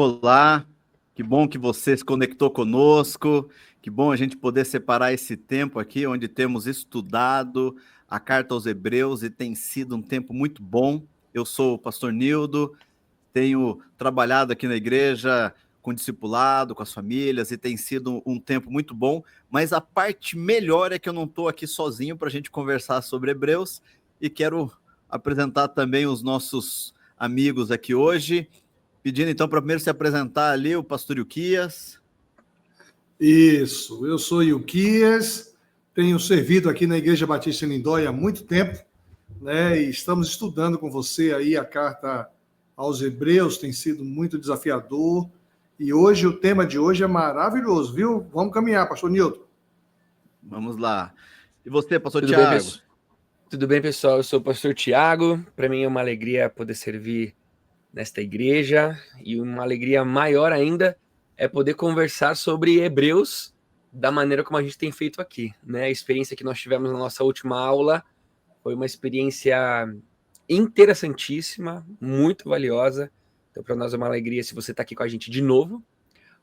Olá, que bom que você se conectou conosco, que bom a gente poder separar esse tempo aqui, onde temos estudado a Carta aos Hebreus e tem sido um tempo muito bom. Eu sou o pastor Nildo, tenho trabalhado aqui na igreja com discipulado, com as famílias, e tem sido um tempo muito bom, mas a parte melhor é que eu não estou aqui sozinho para a gente conversar sobre Hebreus, e quero apresentar também os nossos amigos aqui hoje. Pedindo então para primeiro se apresentar ali o pastor Ilquias. Isso, eu sou Ilquias, tenho servido aqui na Igreja Batista em Lindóia há muito tempo, né? E estamos estudando com você aí a carta aos Hebreus, tem sido muito desafiador. E hoje o tema de hoje é maravilhoso, viu? Vamos caminhar, pastor Nilton. Vamos lá. E você, pastor Tudo Tiago? Tudo bem, pessoal? Eu sou o pastor Tiago. Para mim é uma alegria poder servir nesta igreja e uma alegria maior ainda é poder conversar sobre Hebreus da maneira como a gente tem feito aqui, né? A experiência que nós tivemos na nossa última aula foi uma experiência interessantíssima, muito valiosa. Então, para nós é uma alegria se você está aqui com a gente de novo,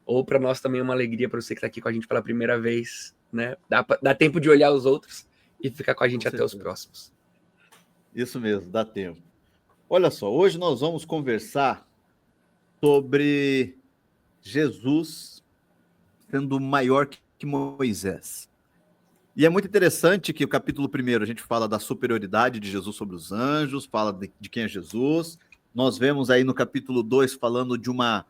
ou para nós também é uma alegria para você que está aqui com a gente pela primeira vez, né? Dá tempo de olhar os outros e ficar com a gente até os próximos. Isso mesmo, dá tempo. Olha só, hoje nós vamos conversar sobre Jesus sendo maior que Moisés. E é muito interessante que o capítulo 1 a gente fala da superioridade de Jesus sobre os anjos, fala de quem é Jesus. Nós vemos aí no capítulo 2 falando de a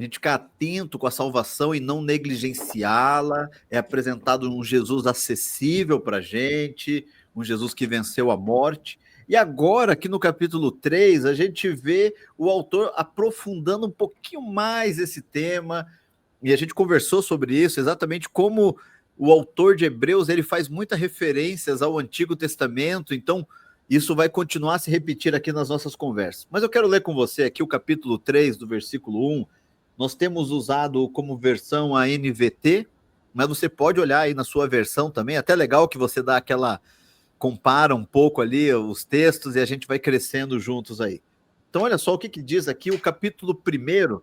gente ficar atento com a salvação e não negligenciá-la. É apresentado um Jesus acessível para a gente, um Jesus que venceu a morte. E agora, aqui no capítulo 3, a gente vê o autor aprofundando um pouquinho mais esse tema, e a gente conversou sobre isso, exatamente como o autor de Hebreus ele faz muitas referências ao Antigo Testamento, então isso vai continuar a se repetir aqui nas nossas conversas. Mas eu quero ler com você aqui o capítulo 3, do versículo 1. Nós temos usado como versão a NVT, mas você pode olhar aí na sua versão também, até legal que você dá compara um pouco ali os textos e a gente vai crescendo juntos aí. Então olha só o que diz aqui o capítulo 1,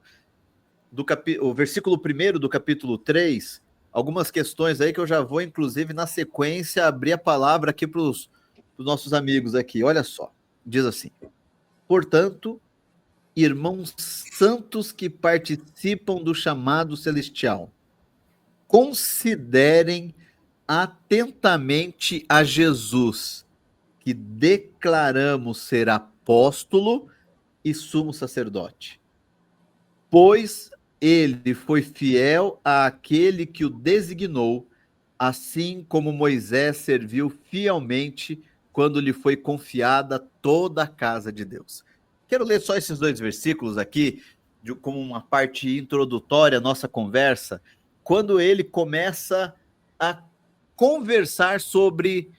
o versículo 1 do capítulo 3, algumas questões aí que eu já vou, inclusive, na sequência, abrir a palavra aqui para os nossos amigos aqui. Olha só, diz assim: portanto, irmãos santos que participam do chamado celestial, considerem atentamente a Jesus, que declaramos ser apóstolo e sumo sacerdote, pois ele foi fiel àquele que o designou, assim como Moisés serviu fielmente quando lhe foi confiada toda a casa de Deus. Quero ler só esses dois versículos aqui, como uma parte introdutória à nossa conversa, quando ele começa a conversar sobre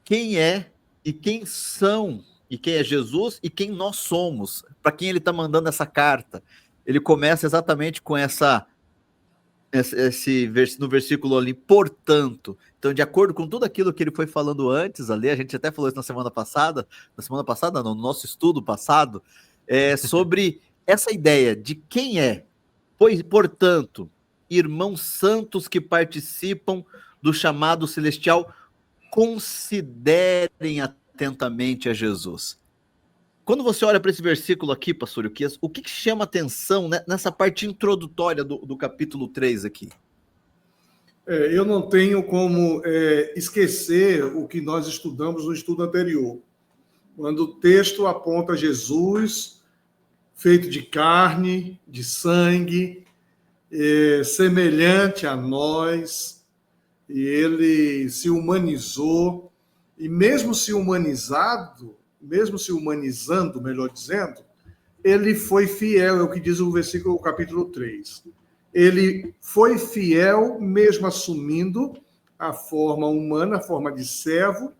quem é e quem são, e quem é Jesus e quem nós somos, para quem ele está mandando essa carta. Ele começa exatamente com no versículo ali, portanto. Então, de acordo com tudo aquilo que ele foi falando antes ali, a gente até falou isso na semana passada não, no nosso estudo passado, sobre essa ideia de quem é. Pois, portanto, irmãos santos que participam do chamado celestial, considerem atentamente a Jesus. Quando você olha para esse versículo aqui, pastor Ilquias, o que chama atenção nessa parte introdutória do capítulo 3 aqui? Eu não tenho como esquecer o que nós estudamos no estudo anterior, quando o texto aponta Jesus feito de carne, de sangue, semelhante a nós, e ele se humanizou, e mesmo se humanizando, melhor dizendo, ele foi fiel, é o que diz o versículo, o capítulo 3. Ele foi fiel, mesmo assumindo a forma humana, a forma de servo,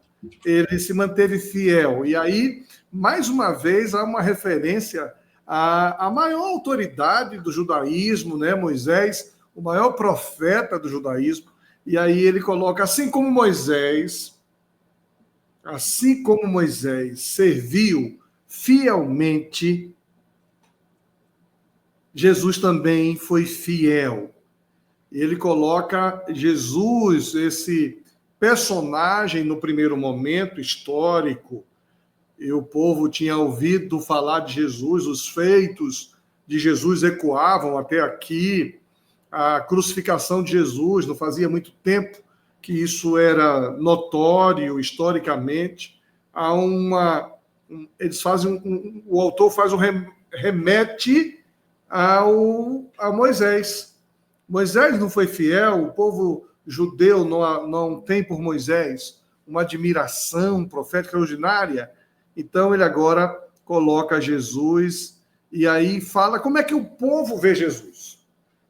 ele se manteve fiel. E aí, mais uma vez, há uma referência à maior autoridade do judaísmo, né? Moisés, o maior profeta do judaísmo. E aí ele coloca, assim como Moisés serviu fielmente Jesus também foi fiel. Ele coloca Jesus, esse personagem no primeiro momento histórico, e o povo tinha ouvido falar de Jesus, os feitos de Jesus ecoavam até aqui, a crucificação de Jesus, não fazia muito tempo que isso era notório historicamente. Há eles fazem o autor faz um remete a Moisés. Moisés não foi fiel, o povo judeu não tem por Moisés uma admiração profética ordinária. Então ele agora coloca Jesus e aí fala como é que o povo vê Jesus.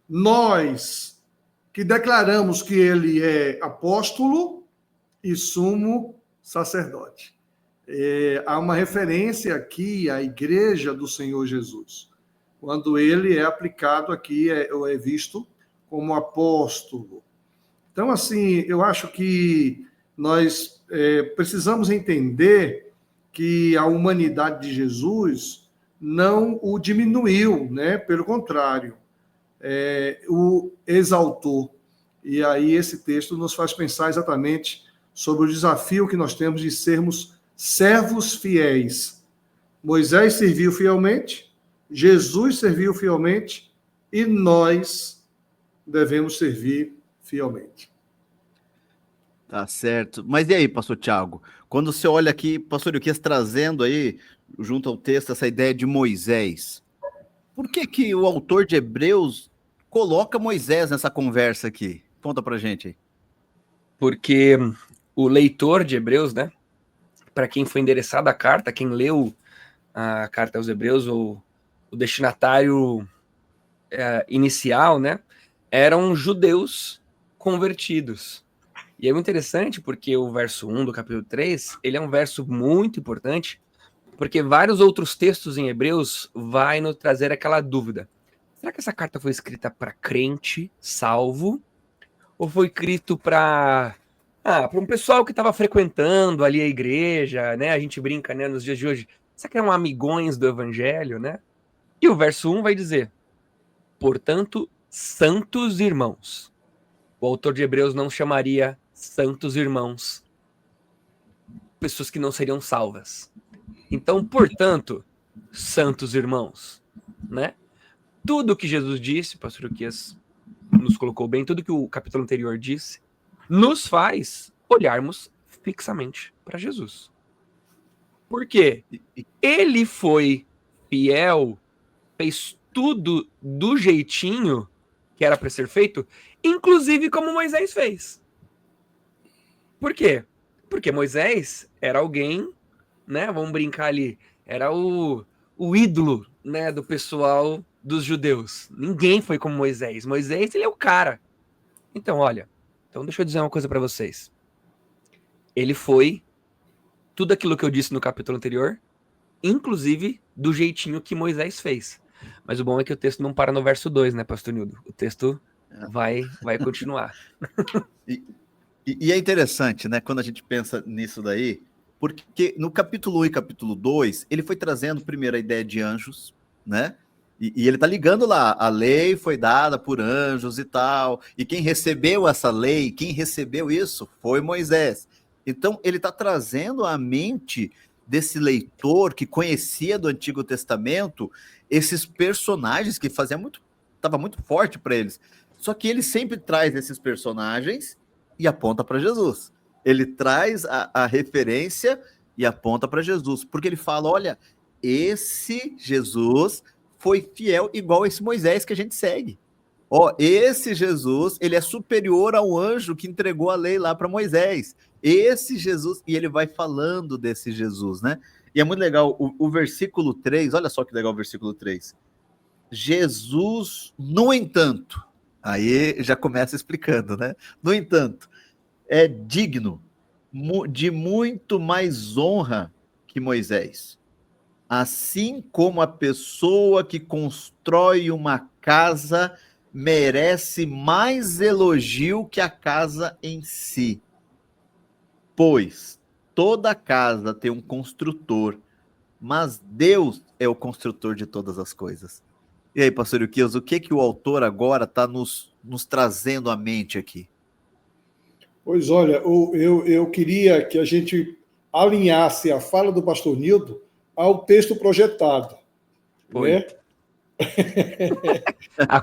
Nós que declaramos que ele é apóstolo e sumo sacerdote. Há uma referência aqui à igreja do Senhor Jesus. Quando ele é aplicado aqui, é visto como apóstolo. Então, assim, eu acho que nós precisamos entender que a humanidade de Jesus não o diminuiu, né? Pelo contrário, o exaltou. E aí esse texto nos faz pensar exatamente sobre o desafio que nós temos de sermos servos fiéis. Moisés serviu fielmente, Jesus serviu fielmente e nós devemos servir fielmente. Tá certo. Mas e aí, pastor Tiago? Quando você olha aqui, pastor Ilquias trazendo aí, junto ao texto, essa ideia de Moisés, por que o autor de Hebreus coloca Moisés nessa conversa aqui? Conta pra gente aí. Porque o leitor de Hebreus, né? Para quem foi endereçada a carta, quem leu a carta aos Hebreus, o destinatário inicial, né? Eram judeus convertidos. E é muito interessante porque o verso 1 do capítulo 3, ele é um verso muito importante, porque vários outros textos em Hebreus vai nos trazer aquela dúvida. Será que essa carta foi escrita para crente salvo? Ou foi escrito para um pessoal que estava frequentando ali a igreja, né? A gente brinca, né, nos dias de hoje. Será que eram amigões do evangelho, né? E o verso 1 vai dizer: portanto, santos irmãos. O autor de Hebreus não chamaria santos irmãos pessoas que não seriam salvas. Então, portanto, santos irmãos, né? Tudo que Jesus disse, o pastor Ilquias nos colocou bem, tudo que o capítulo anterior disse, nos faz olharmos fixamente para Jesus. Por quê? Ele foi fiel, fez tudo do jeitinho que era para ser feito, inclusive como Moisés fez. Por quê? Porque Moisés era alguém, né? Vamos brincar ali, era o ídolo, né, do pessoal dos judeus. Ninguém foi como Moisés. Moisés, ele é o cara. Então, olha, deixa eu dizer uma coisa para vocês. Ele foi tudo aquilo que eu disse no capítulo anterior, inclusive do jeitinho que Moisés fez. Mas o bom é que o texto não para no verso 2, né, pastor Nildo? O texto vai continuar. E é interessante, né, quando a gente pensa nisso daí, porque no capítulo 1 e capítulo 2, ele foi trazendo primeiro a ideia de anjos, né? E ele tá ligando lá, a lei foi dada por anjos e tal, e quem recebeu essa lei, quem recebeu isso, foi Moisés. Então, ele tá trazendo à mente desse leitor que conhecia do Antigo Testamento esses personagens que estava muito forte para eles. Só que ele sempre traz esses personagens e aponta para Jesus. Ele traz a referência e aponta para Jesus, porque ele fala, olha, esse Jesus foi fiel igual esse Moisés que a gente segue. Ó, esse Jesus, ele é superior ao anjo que entregou a lei lá para Moisés. Esse Jesus, e ele vai falando desse Jesus, né? E é muito legal, o versículo 3, olha só que legal o versículo 3. Jesus, no entanto, aí já começa explicando, né? No entanto, é digno de muito mais honra que Moisés. Assim como a pessoa que constrói uma casa merece mais elogio que a casa em si. Pois toda casa tem um construtor, mas Deus é o construtor de todas as coisas. E aí, pastor Ilquias, o que o autor agora está nos trazendo à mente aqui? Pois olha, eu queria que a gente alinhasse a fala do pastor Nildo ao texto projetado. Foi. Né? A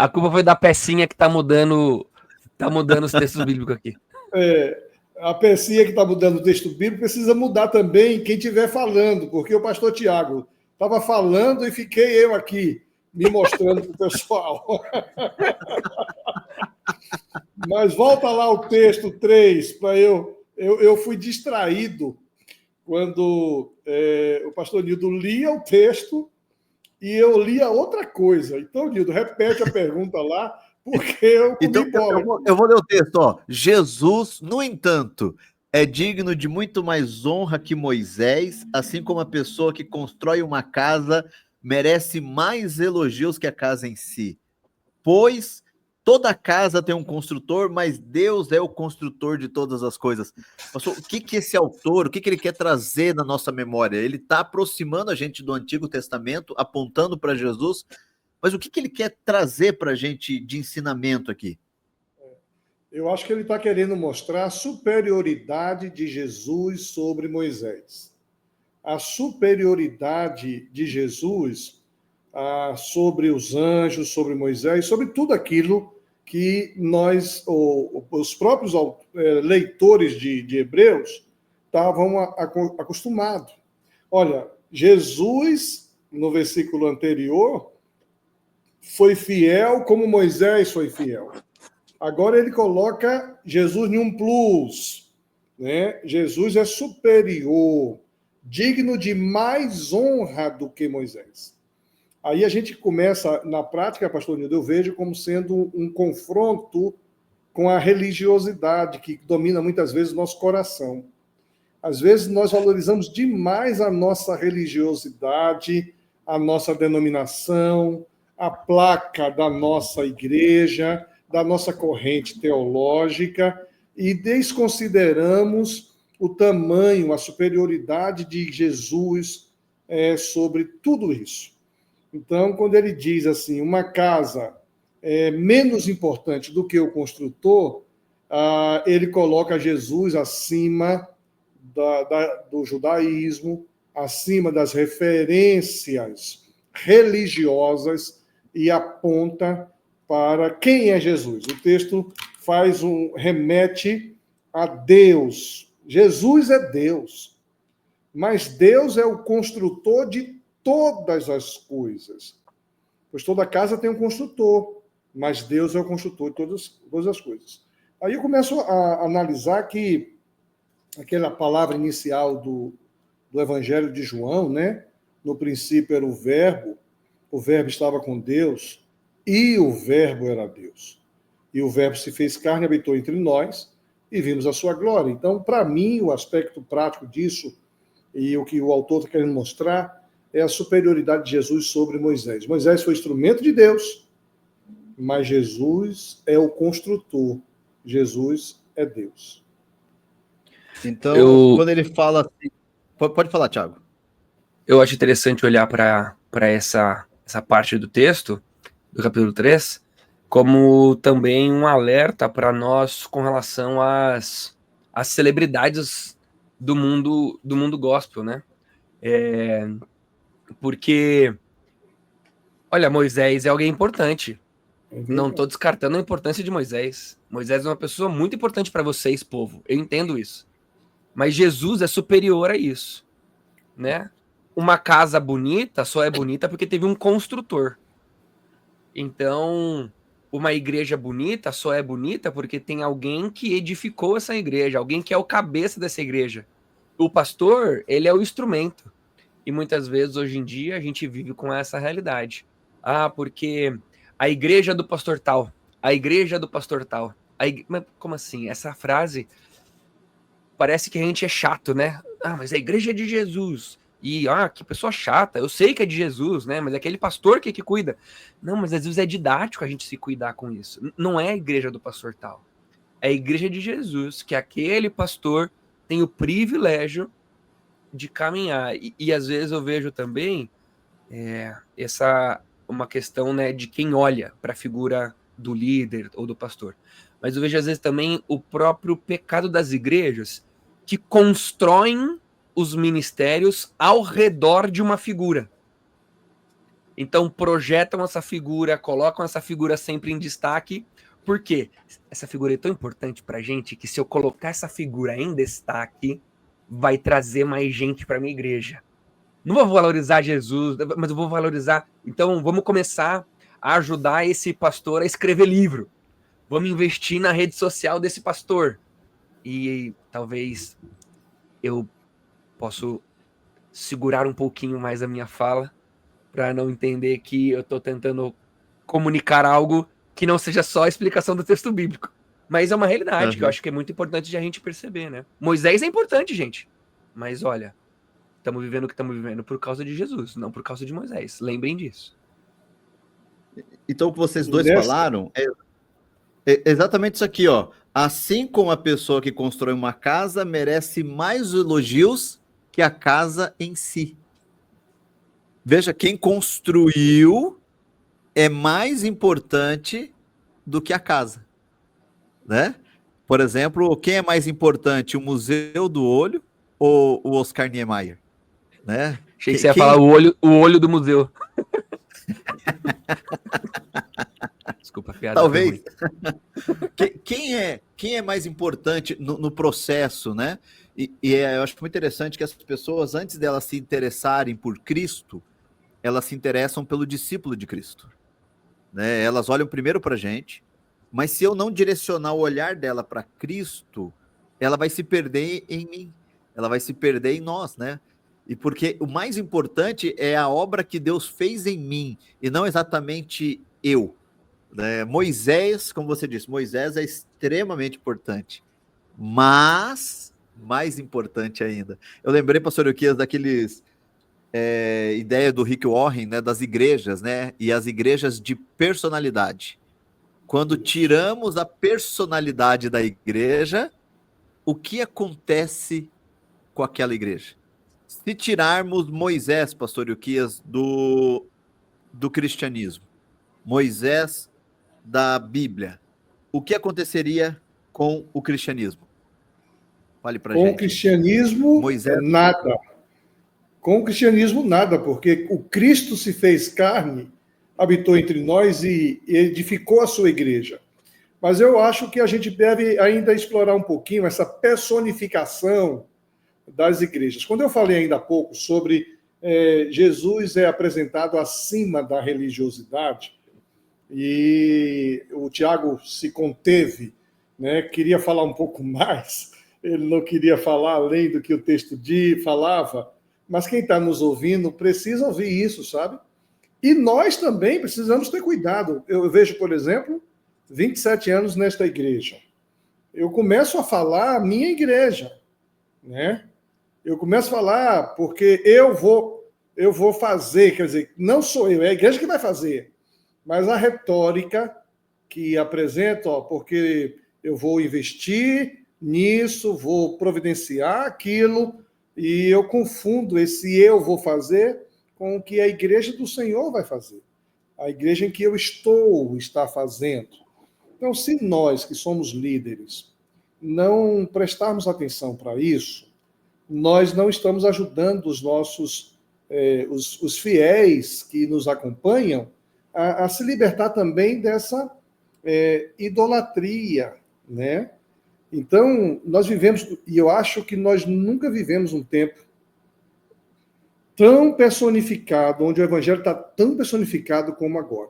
culpa foi da pecinha que tá mudando os textos bíblicos aqui. A pecinha que está mudando o texto bíblico precisa mudar também quem estiver falando, porque o pastor Tiago estava falando e fiquei eu aqui me mostrando para o pessoal. Mas volta lá o texto 3, para eu fui distraído quando o pastor Nildo lia o texto e eu lia outra coisa. Então, Nildo, repete a pergunta lá, porque eu comi bola. Eu vou ler o texto, ó. Jesus, no entanto, é digno de muito mais honra que Moisés, assim como a pessoa que constrói uma casa merece mais elogios que a casa em si. Pois toda casa tem um construtor, mas Deus é o construtor de todas as coisas. Pastor, o que esse autor, o que ele quer trazer na nossa memória? Ele está aproximando a gente do Antigo Testamento, apontando para Jesus, mas o que ele quer trazer para a gente de ensinamento aqui? Eu acho que ele está querendo mostrar a superioridade de Jesus sobre Moisés. A superioridade de Jesus sobre os anjos, sobre Moisés, sobre tudo aquilo que nós, os próprios leitores de Hebreus, estavam acostumados. Olha, Jesus, no versículo anterior, foi fiel como Moisés foi fiel. Agora ele coloca Jesus em um plus, né? Jesus é superior, digno de mais honra do que Moisés. Aí a gente começa, na prática, pastor Nildo, eu vejo como sendo um confronto com a religiosidade que domina muitas vezes o nosso coração. Às vezes nós valorizamos demais a nossa religiosidade, a nossa denominação, a placa da nossa igreja, da nossa corrente teológica, e desconsideramos o tamanho, a superioridade de Jesus sobre tudo isso. Então, quando ele diz assim, uma casa é menos importante do que o construtor, ele coloca Jesus acima do judaísmo, acima das referências religiosas e aponta para quem é Jesus. O texto remete a Deus. Jesus é Deus, mas Deus é o construtor de todas as coisas. Pois toda casa tem um construtor, mas Deus é o construtor de todas as coisas. Aí eu começo a analisar que aquela palavra inicial do Evangelho de João, né? No princípio era o verbo estava com Deus, e o verbo era Deus. E o verbo se fez carne, habitou entre nós, e vimos a sua glória. Então, para mim, o aspecto prático disso, e o que o autor está querendo mostrar, é a superioridade de Jesus sobre Moisés. Moisés foi instrumento de Deus, mas Jesus é o construtor. Jesus é Deus. Então, quando ele fala assim... Pode falar, Thiago. Eu acho interessante olhar para essa parte do texto, do capítulo 3, como também um alerta para nós com relação às celebridades do mundo gospel, né? Porque, olha, Moisés é alguém importante. Não estou descartando a importância de Moisés. Moisés é uma pessoa muito importante para vocês, povo. Eu entendo isso. Mas Jesus é superior a isso, né? Uma casa bonita só é bonita porque teve um construtor. Então, uma igreja bonita só é bonita porque tem alguém que edificou essa igreja, alguém que é o cabeça dessa igreja. O pastor, ele é o instrumento. E muitas vezes, hoje em dia, a gente vive com essa realidade. Porque a igreja do pastor tal, a igreja do pastor tal. Mas como assim? Essa frase parece que a gente é chato, né? Mas a igreja é de Jesus. E, que pessoa chata. Eu sei que é de Jesus, né? Mas é aquele pastor que cuida. Não, mas às vezes é didático a gente se cuidar com isso. Não é a igreja do pastor tal. É a igreja de Jesus, que aquele pastor tem o privilégio de caminhar. E às vezes eu vejo também essa uma questão, né, de quem olha para a figura do líder ou do pastor. Mas eu vejo às vezes também o próprio pecado das igrejas que constroem os ministérios ao redor de uma figura. Então projetam essa figura, colocam essa figura sempre em destaque, porque essa figura é tão importante para a gente que se eu colocar essa figura em destaque, vai trazer mais gente para minha igreja. Não vou valorizar Jesus, mas eu vou valorizar. Então vamos começar a ajudar esse pastor a escrever livro. Vamos investir na rede social desse pastor. E talvez eu possa segurar um pouquinho mais a minha fala para não entender que eu estou tentando comunicar algo que não seja só a explicação do texto bíblico. Mas é uma realidade que eu acho que é muito importante de a gente perceber, né? Moisés é importante, gente. Mas olha, estamos vivendo o que estamos vivendo por causa de Jesus, não por causa de Moisés. Lembrem disso. Então, o que vocês dois falaram é exatamente isso aqui, ó. Assim como a pessoa que constrói uma casa merece mais elogios que a casa em si. Veja, quem construiu é mais importante do que a casa, né? Por exemplo, quem é mais importante, o Museu do Olho ou o Oscar Niemeyer, né? Achei que você ia falar o olho do museu. Desculpa, piada. Talvez. Quem é mais importante no processo, né? Eu acho muito interessante que as pessoas, antes delas se interessarem por Cristo, elas se interessam pelo discípulo de Cristo, né? Elas olham primeiro para a gente, mas se eu não direcionar o olhar dela para Cristo, ela vai se perder em mim, ela vai se perder em nós, né? E porque o mais importante é a obra que Deus fez em mim, e não exatamente eu. Moisés, como você disse, Moisés é extremamente importante, mas mais importante ainda. Eu lembrei, pastor Euquias, daqueles ideia do Rick Warren, né, das igrejas, né, e as igrejas de personalidade. Quando tiramos a personalidade da igreja, o que acontece com aquela igreja? Se tirarmos Moisés, pastor Euquias, do cristianismo, Moisés da Bíblia, o que aconteceria com o cristianismo? Fale pra gente. Com o cristianismo, Moisés... nada. Com o cristianismo, nada, porque o Cristo se fez carne, habitou entre nós e edificou a sua igreja. Mas eu acho que a gente deve ainda explorar um pouquinho essa personificação das igrejas. Quando eu falei ainda há pouco sobre Jesus é apresentado acima da religiosidade, e o Tiago se conteve, né, queria falar um pouco mais, ele não queria falar além do que o texto falava, mas quem está nos ouvindo precisa ouvir isso, sabe? E nós também precisamos ter cuidado. Eu vejo, por exemplo, 27 anos nesta igreja. Eu começo a falar a minha igreja, né? Eu começo a falar porque eu vou fazer, quer dizer, não sou eu, é a igreja que vai fazer. Mas a retórica que apresento, porque eu vou investir nisso, vou providenciar aquilo, e eu confundo esse eu vou fazer com o que a igreja do Senhor vai fazer. A igreja em que eu está fazendo. Então, se nós, que somos líderes, não prestarmos atenção para isso, nós não estamos ajudando os nossos, os fiéis que nos acompanham a se libertar também dessa idolatria, né? Então, nós vivemos, e eu acho que nós nunca vivemos um tempo tão personificado, onde o evangelho está tão personificado como agora,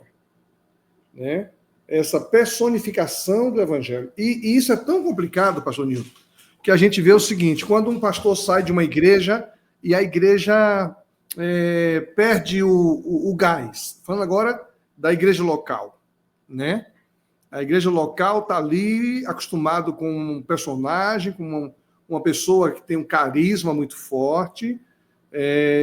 né? Essa personificação do evangelho. E isso é tão complicado, pastor Nilton, que a gente vê o seguinte: quando um pastor sai de uma igreja e a igreja perde o gás, falando agora da igreja local, né? A igreja local está ali acostumado com um personagem, com uma pessoa que tem um carisma muito forte,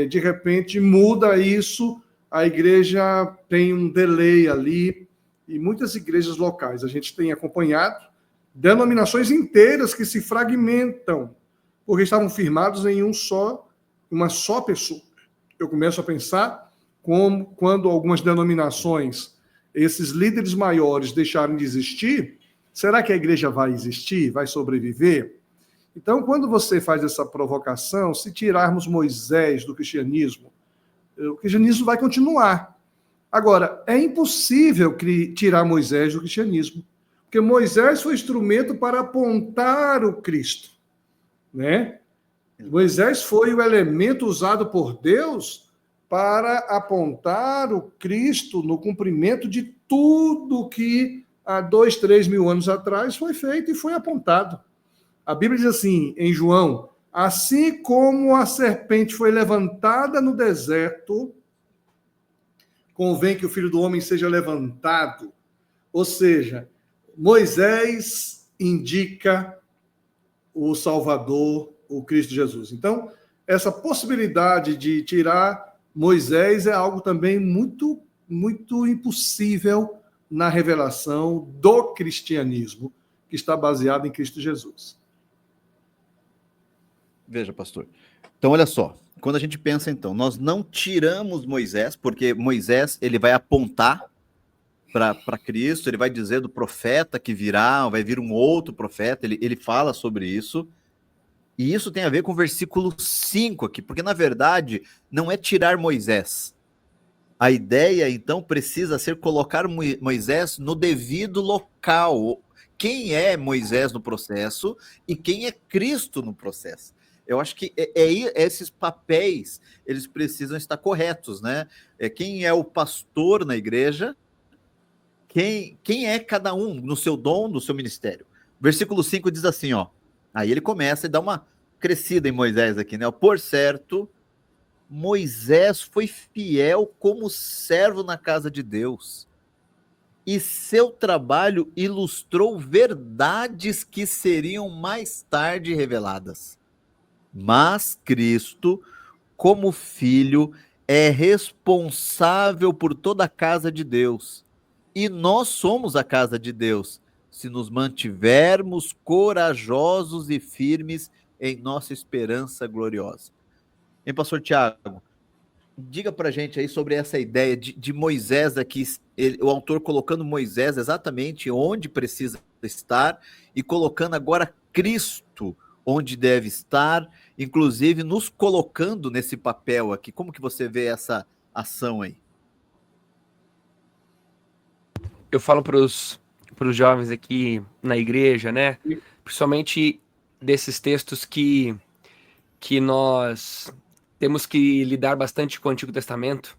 de repente muda isso, a igreja tem um delay ali, e muitas igrejas locais, a gente tem acompanhado denominações inteiras que se fragmentam, porque estavam firmados em uma só pessoa. Eu começo a pensar quando algumas denominações, esses líderes maiores deixarem de existir, será que a igreja vai existir, vai sobreviver? Então, quando você faz essa provocação, se tirarmos Moisés do cristianismo, o cristianismo vai continuar. Agora, é impossível tirar Moisés do cristianismo, porque Moisés foi instrumento para apontar o Cristo, né? Moisés foi o elemento usado por Deus para apontar o Cristo no cumprimento de tudo que há 2, 3 mil anos atrás foi feito e foi apontado. A Bíblia diz assim, em João, assim como a serpente foi levantada no deserto, convém que o Filho do Homem seja levantado. Ou seja, Moisés indica o Salvador, o Cristo Jesus. Então, essa possibilidade de tirar Moisés é algo também muito, muito impossível na revelação do cristianismo, que está baseado em Cristo Jesus. Veja, pastor. Então, olha só. Quando a gente pensa, então, nós não tiramos Moisés, porque Moisés ele vai apontar para Cristo, ele vai dizer do profeta que virá, vai vir um outro profeta, ele fala sobre isso. E isso tem a ver com o versículo 5 aqui, porque, na verdade, não é tirar Moisés. A ideia, então, precisa ser colocar Moisés no devido local. Quem é Moisés no processo e quem é Cristo no processo. Eu acho que esses papéis, eles precisam estar corretos, né? Quem é o pastor na igreja, quem é cada um no seu dom, no seu ministério. Versículo 5 diz assim, ó. Aí ele começa e dá uma crescida em Moisés aqui, né? Por certo, Moisés foi fiel como servo na casa de Deus, e seu trabalho ilustrou verdades que seriam mais tarde reveladas. Mas Cristo, como filho, é responsável por toda a casa de Deus. E nós somos a casa de Deus, se nos mantivermos corajosos e firmes em nossa esperança gloriosa. Hein, pastor Tiago? Diga pra gente aí sobre essa ideia de Moisés aqui, o autor colocando Moisés exatamente onde precisa estar e colocando agora Cristo onde deve estar, inclusive nos colocando nesse papel aqui. Como que você vê essa ação aí? Eu falo para os jovens aqui na igreja, né? Principalmente desses textos que nós temos que lidar bastante com o Antigo Testamento,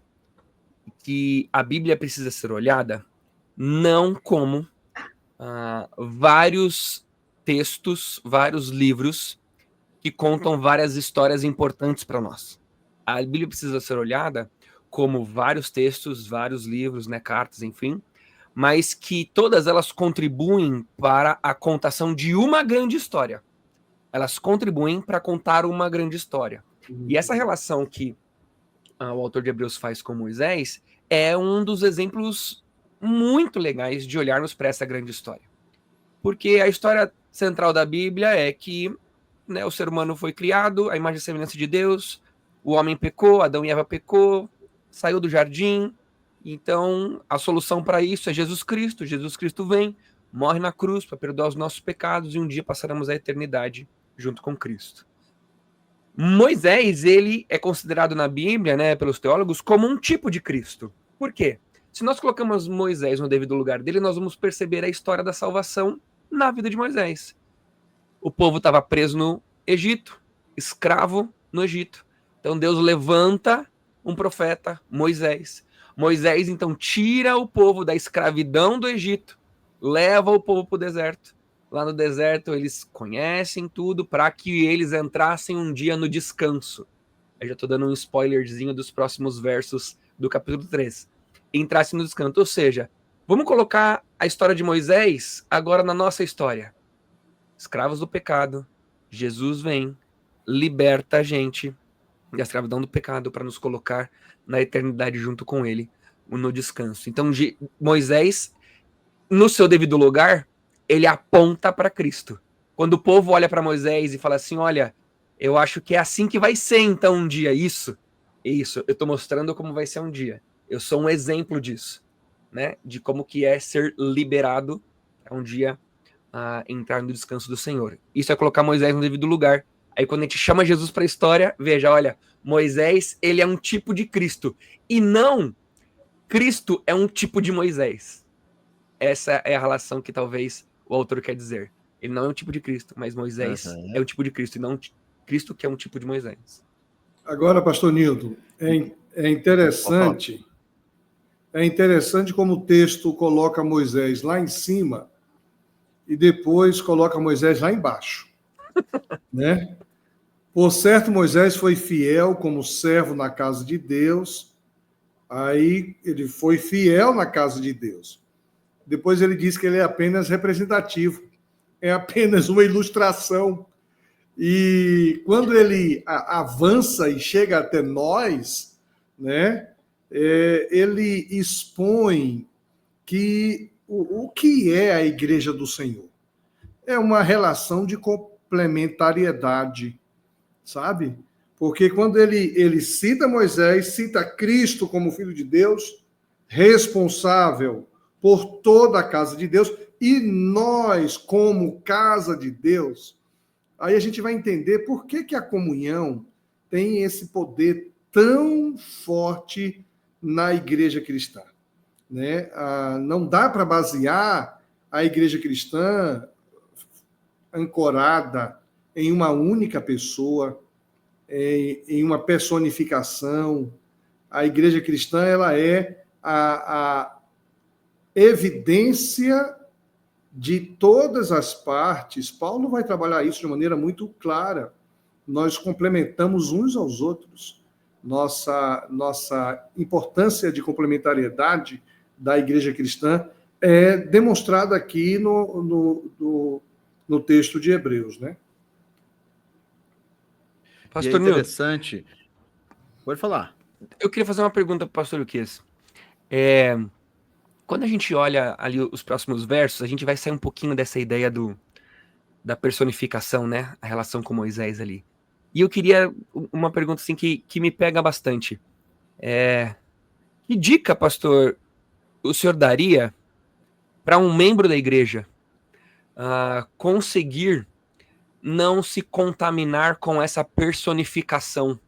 que a Bíblia precisa ser olhada não como vários textos, vários livros que contam várias histórias importantes para nós. A Bíblia precisa ser olhada como vários textos, vários livros, né, cartas, enfim, mas que todas elas contribuem para a contação de uma grande história. Elas contribuem para contar uma grande história. E essa relação que o autor de Hebreus faz com Moisés é um dos exemplos muito legais de olharmos para essa grande história. Porque a história central da Bíblia é que, né, o ser humano foi criado, a imagem e semelhança de Deus, o homem pecou, Adão e Eva pecou, saiu do jardim. Então, a solução para isso é Jesus Cristo. Jesus Cristo vem, morre na cruz para perdoar os nossos pecados e um dia passaremos a eternidade junto com Cristo. Moisés, ele é considerado na Bíblia, né, pelos teólogos, como um tipo de Cristo. Por quê? Se nós colocamos Moisés no devido lugar dele, nós vamos perceber a história da salvação na vida de Moisés. O povo estava preso no Egito, escravo no Egito. Então Deus levanta um profeta, Moisés. Moisés, então, tira o povo da escravidão do Egito, leva o povo para o deserto. Lá no deserto eles conhecem tudo para que eles entrassem um dia no descanso. Eu já estou dando um spoilerzinho dos próximos versos do capítulo 3. Entrassem no descanso, ou seja, vamos colocar a história de Moisés agora na nossa história. Escravos do pecado, Jesus vem, liberta a gente da escravidão do pecado para nos colocar na eternidade junto com ele, no descanso. Então, Moisés, no seu devido lugar, ele aponta para Cristo. Quando o povo olha para Moisés e fala assim, olha, eu acho que é assim que vai ser então um dia isso, Isso, eu estou mostrando como vai ser um dia. Eu sou um exemplo disso, né? De como que é ser liberado para um dia entrar no descanso do Senhor. Isso é colocar Moisés no devido lugar. Aí quando a gente chama Jesus para a história, veja, olha, Moisés, ele é um tipo de Cristo. E não Cristo é um tipo de Moisés. Essa é a relação que talvez o autor quer dizer. Ele não é um tipo de Cristo, mas Moisés é um tipo de Cristo, e não Cristo que é um tipo de Moisés. Agora, pastor Nilton, é interessante como o texto coloca Moisés lá em cima e depois coloca Moisés lá embaixo, né? Por certo, Moisés foi fiel como servo na casa de Deus. Aí ele foi fiel na casa de Deus. Depois ele diz que ele é apenas representativo, é apenas uma ilustração. E quando ele avança e chega até nós, né, ele expõe que o que é a Igreja do Senhor? É uma relação de complementariedade, sabe? Porque quando ele cita Moisés, cita Cristo como Filho de Deus, responsável por toda a casa de Deus, e nós, como casa de Deus, aí a gente vai entender por que a comunhão tem esse poder tão forte na igreja cristã, né? Não dá para basear a igreja cristã ancorada em uma única pessoa, em uma personificação. A igreja cristã, ela é a evidência de todas as partes. Paulo vai trabalhar isso de maneira muito clara. Nós complementamos uns aos outros. Nossa importância de complementariedade da igreja cristã é demonstrada aqui no texto de Hebreus, né? Pastor, e é interessante. Pode falar. Eu queria fazer uma pergunta para o pastor Luquez. Quando a gente olha ali os próximos versos, a gente vai sair um pouquinho dessa ideia da personificação, né? A relação com Moisés ali. E eu queria uma pergunta assim que me pega bastante. Que dica, pastor, o senhor daria para um membro da igreja conseguir não se contaminar com essa personificação?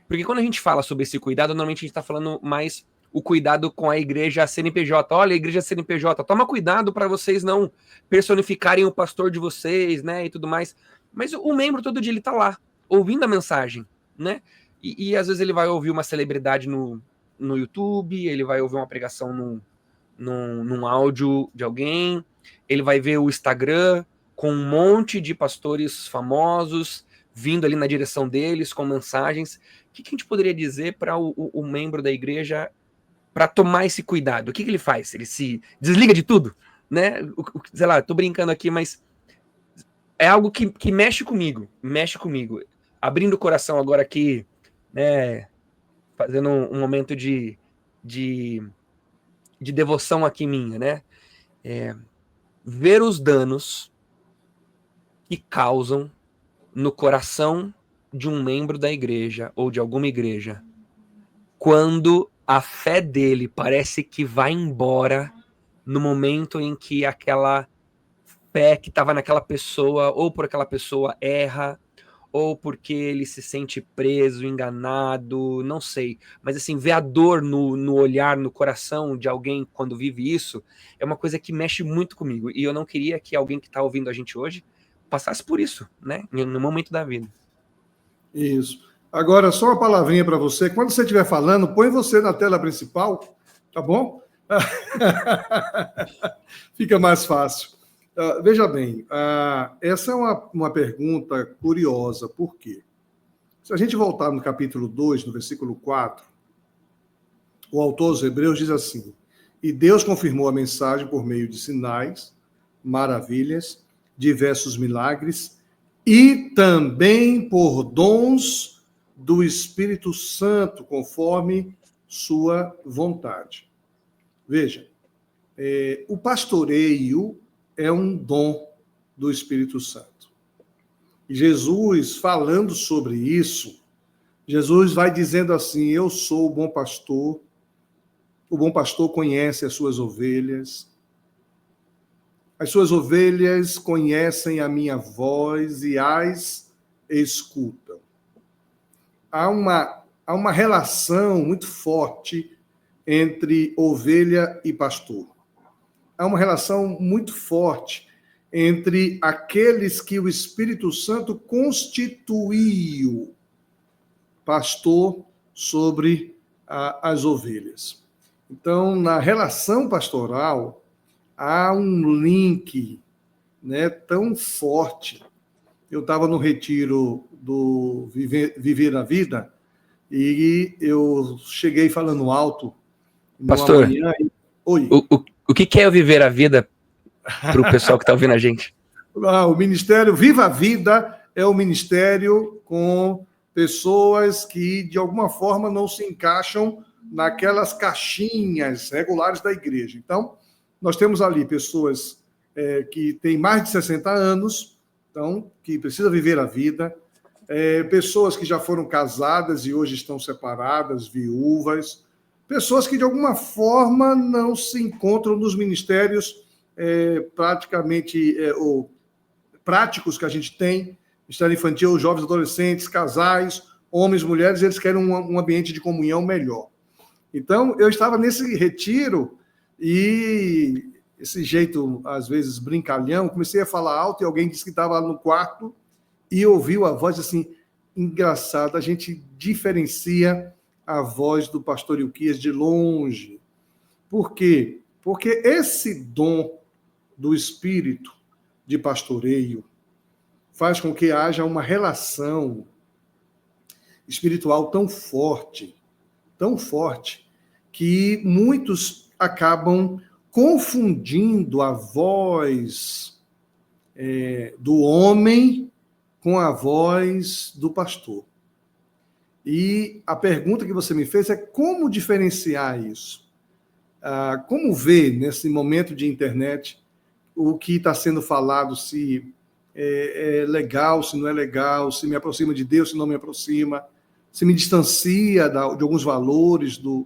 Porque quando a gente fala sobre esse cuidado, normalmente a gente está falando mais o cuidado com a igreja CNPJ. Olha, a igreja CNPJ, toma cuidado para vocês não personificarem o pastor de vocês, né, e tudo mais. Mas o membro todo dia ele está lá, ouvindo a mensagem, né? E às vezes ele vai ouvir uma celebridade no YouTube, ele vai ouvir uma pregação num áudio de alguém, ele vai ver o Instagram com um monte de pastores famosos vindo ali na direção deles com mensagens. O que a gente poderia dizer para o membro da igreja para tomar esse cuidado? O que ele faz? Ele se desliga de tudo, né? Sei lá, tô brincando aqui, mas é algo que mexe comigo. Abrindo o coração agora aqui, né? Fazendo um momento de devoção aqui minha, né? Ver os danos que causam no coração de um membro da igreja ou de alguma igreja quando a fé dele parece que vai embora no momento em que aquela fé que estava naquela pessoa, ou por aquela pessoa erra, ou porque ele se sente preso, enganado, não sei. Mas assim, ver a dor no olhar, no coração de alguém quando vive isso, é uma coisa que mexe muito comigo. E eu não queria que alguém que está ouvindo a gente hoje passasse por isso, né? No momento da vida. Isso. Agora, só uma palavrinha para você. Quando você estiver falando, põe você na tela principal, tá bom? Fica mais fácil. Veja bem, essa é uma pergunta curiosa. Por quê? Se a gente voltar no capítulo 2, no versículo 4, o autor aos Hebreus diz assim: e Deus confirmou a mensagem por meio de sinais, maravilhas, diversos milagres, e também por dons do Espírito Santo, conforme sua vontade. Veja, o pastoreio é um dom do Espírito Santo. E Jesus, falando sobre isso, Jesus vai dizendo assim: eu sou o bom pastor conhece as suas ovelhas conhecem a minha voz e as escutam. Há uma relação muito forte entre ovelha e pastor. Há uma relação muito forte entre aqueles que o Espírito Santo constituiu pastor sobre as ovelhas. Então, na relação pastoral, há um link, né, tão forte. Eu estava no retiro do Viver a Vida e eu cheguei falando alto Pastor, manhã. Oi. O que é viver a vida para o pessoal que está ouvindo a gente? O Ministério Viva a Vida é o ministério com pessoas que, de alguma forma, não se encaixam naquelas caixinhas regulares da igreja. Então, nós temos ali pessoas que têm mais de 60 anos, então, que precisam viver a vida, pessoas que já foram casadas e hoje estão separadas, viúvas, pessoas que, de alguma forma, não se encontram nos ministérios ou práticos que a gente tem, Ministério Infantil, jovens, adolescentes, casais, homens, mulheres, eles querem um ambiente de comunhão melhor. Então, eu estava nesse retiro e esse jeito, às vezes, brincalhão, comecei a falar alto e alguém disse que estava lá no quarto e ouviu a voz assim, engraçada, a gente diferencia a voz do pastor Ilquias de longe. Por quê? Porque esse dom do Espírito de pastoreio faz com que haja uma relação espiritual tão forte, que muitos acabam confundindo a voz do homem com a voz do pastor. E a pergunta que você me fez é como diferenciar isso? Como ver, nesse momento de internet, o que está sendo falado, se é legal, se não é legal, se me aproxima de Deus, se não me aproxima, se me distancia de alguns valores do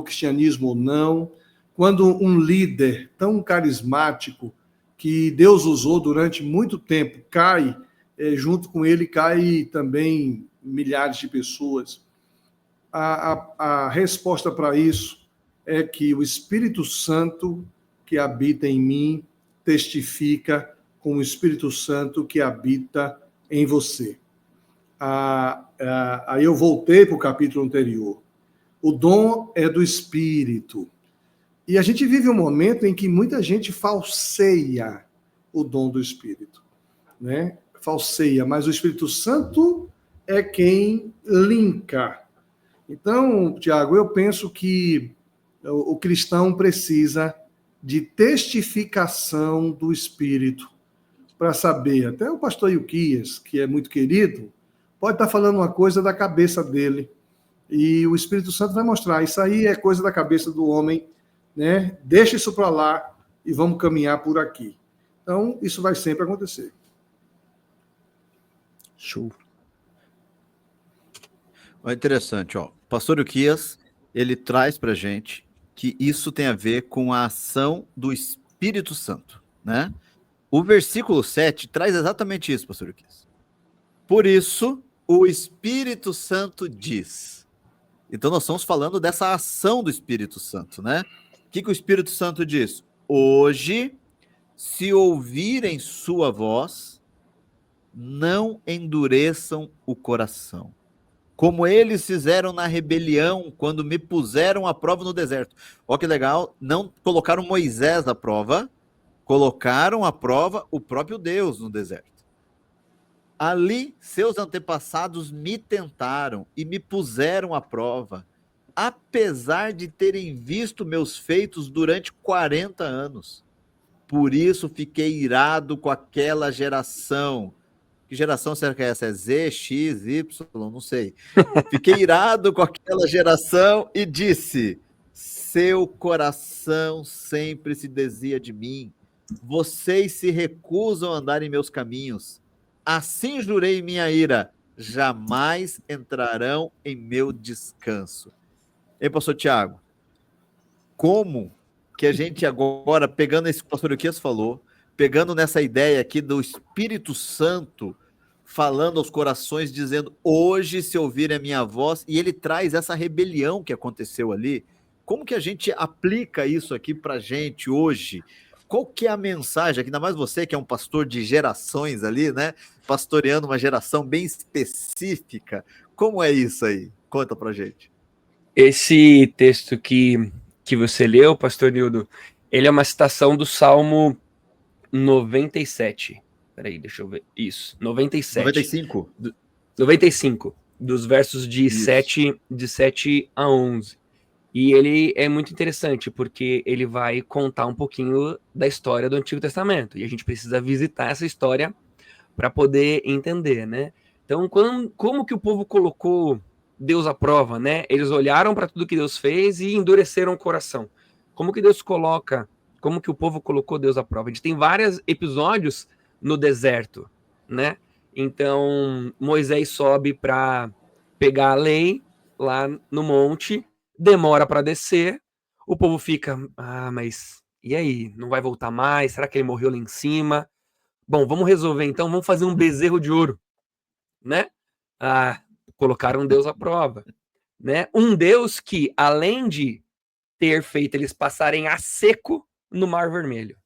cristianismo ou não. Quando um líder tão carismático, que Deus usou durante muito tempo, cai, junto com ele cai também milhares de pessoas. A resposta para isso é que o Espírito Santo que habita em mim testifica com o Espírito Santo que habita em você. Aí eu voltei para o capítulo anterior. O dom é do Espírito. E a gente vive um momento em que muita gente falseia o dom do Espírito, né? Falseia, mas o Espírito Santo é quem linka. Então, Tiago, eu penso que o cristão precisa de testificação do Espírito para saber. Até o pastor Ilquias, que é muito querido, pode estar falando uma coisa da cabeça dele. E o Espírito Santo vai mostrar, isso aí é coisa da cabeça do homem, né? Deixa isso para lá e vamos caminhar por aqui. Então, isso vai sempre acontecer. Show. É interessante, ó. Pastor Ilquias, ele traz para gente que isso tem a ver com a ação do Espírito Santo, né? O versículo 7 traz exatamente isso, pastor Ilquias. Por isso, o Espírito Santo diz. Então, nós estamos falando dessa ação do Espírito Santo, né? O que o Espírito Santo diz? Hoje, se ouvirem sua voz, não endureçam o coração, como eles fizeram na rebelião, quando me puseram à prova no deserto. Olha que legal, não colocaram Moisés à prova, colocaram à prova o próprio Deus no deserto. Ali, seus antepassados me tentaram e me puseram à prova, apesar de terem visto meus feitos durante 40 anos. Por isso fiquei irado com aquela geração. Que geração será que é essa? É Z, X, Y? Não sei. Fiquei irado com aquela geração e disse: seu coração sempre se desvia de mim. Vocês se recusam a andar em meus caminhos. Assim jurei em minha ira: jamais entrarão em meu descanso. Ei, pastor Tiago, como que a gente agora, pegando esse que o pastor Euquias falou, pegando nessa ideia aqui do Espírito Santo falando aos corações, dizendo, hoje se ouvirem a minha voz, e ele traz essa rebelião que aconteceu ali, como que a gente aplica isso aqui pra gente hoje? Qual que é a mensagem, ainda mais você que é um pastor de gerações ali, né? Pastoreando uma geração bem específica. Como é isso aí? Conta pra gente. Esse texto que você leu, pastor Nildo, ele é uma citação do Salmo 97. Peraí, deixa eu ver. Isso, 97. 95? 95, dos versos de Isso. 7 a 11. E ele é muito interessante, porque ele vai contar um pouquinho da história do Antigo Testamento. E a gente precisa visitar essa história para poder entender, né? Então, como que o povo colocou Deus à prova, né? Eles olharam para tudo que Deus fez e endureceram o coração. Como que como que o povo colocou Deus à prova? A gente tem vários episódios no deserto, né? Então, Moisés sobe para pegar a lei lá no monte, demora para descer, o povo fica, mas e aí? Não vai voltar mais? Será que ele morreu lá em cima? Bom, vamos resolver então, vamos fazer um bezerro de ouro, né? Colocaram Deus à prova, né? Um Deus que, além de ter feito eles passarem a seco no Mar Vermelho,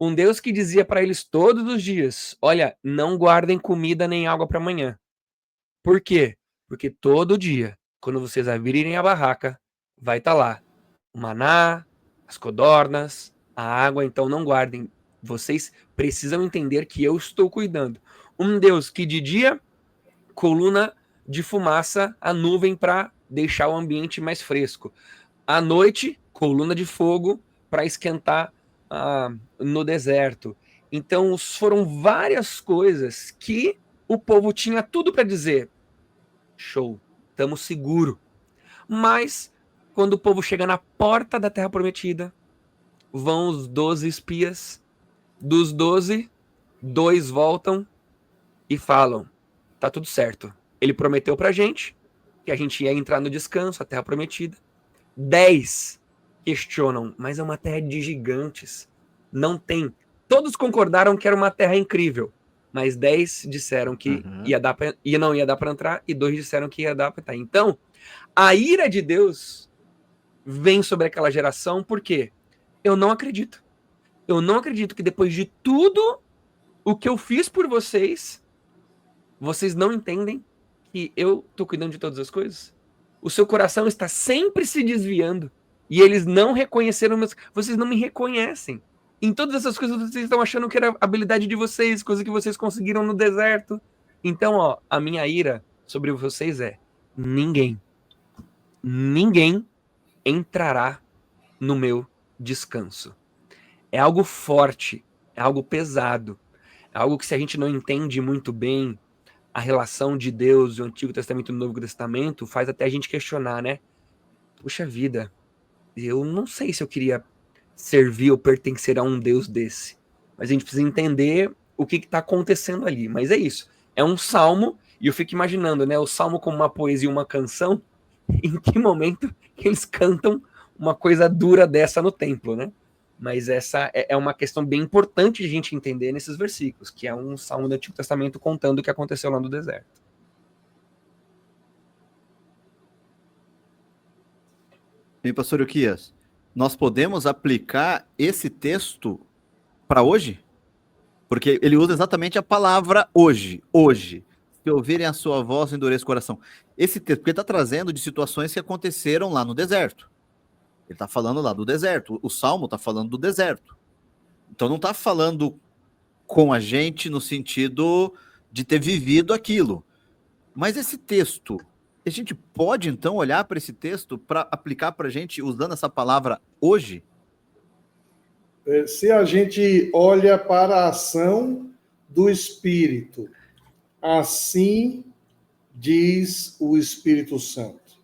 um Deus que dizia para eles todos os dias, olha, não guardem comida nem água para amanhã. Por quê? Porque todo dia, quando vocês abrirem a barraca, vai estar lá o maná, as codornas, a água, então não guardem. Vocês precisam entender que eu estou cuidando. Um Deus que de dia, coluna de fumaça, a nuvem para deixar o ambiente mais fresco. À noite, coluna de fogo para esquentar no deserto. Então foram várias coisas que o povo tinha tudo para dizer. Show, estamos seguro. Mas quando o povo chega na porta da Terra Prometida, vão os 12 espias. Dos 12, 2 voltam e falam, tá tudo certo. Ele prometeu pra gente que a gente ia entrar no descanso, a Terra Prometida. 10 questionam, mas é uma terra de gigantes. Não tem. Todos concordaram que era uma terra incrível, mas 10 disseram que não ia dar para entrar e 2 disseram que ia dar para entrar. Então, a ira de Deus vem sobre aquela geração porque eu não acredito. Eu não acredito que depois de tudo o que eu fiz por vocês, vocês não entendem que eu tô cuidando de todas as coisas? O seu coração está sempre se desviando. E eles não reconheceram, vocês não me reconhecem. Em todas essas coisas vocês estão achando que era habilidade de vocês, coisa que vocês conseguiram no deserto. Então, ó, a minha ira sobre vocês é: ninguém entrará no meu descanso. É algo forte, é algo pesado, é algo que se a gente não entende muito bem a relação de Deus, o Antigo Testamento e o Novo Testamento, faz até a gente questionar, né? Puxa vida, eu não sei se eu queria servir ou pertencer a um Deus desse. Mas a gente precisa entender o que está acontecendo ali. Mas é isso. É um salmo, e eu fico imaginando, né? O salmo como uma poesia, uma canção, em que momento que eles cantam uma coisa dura dessa no templo, né? Mas essa é uma questão bem importante de a gente entender nesses versículos, que é um salmo do Antigo Testamento contando o que aconteceu lá no deserto. E pastor Euquias, nós podemos aplicar esse texto para hoje? Porque ele usa exatamente a palavra hoje. Hoje. Se ouvirem a sua voz, endureça o coração. Esse texto, porque ele está trazendo de situações que aconteceram lá no deserto. Ele está falando lá do deserto. O Salmo está falando do deserto. Então não está falando com a gente no sentido de ter vivido aquilo. Mas esse texto, a gente pode então olhar para esse texto para aplicar para a gente usando essa palavra hoje? Se a gente olha para a ação do Espírito, assim diz o Espírito Santo.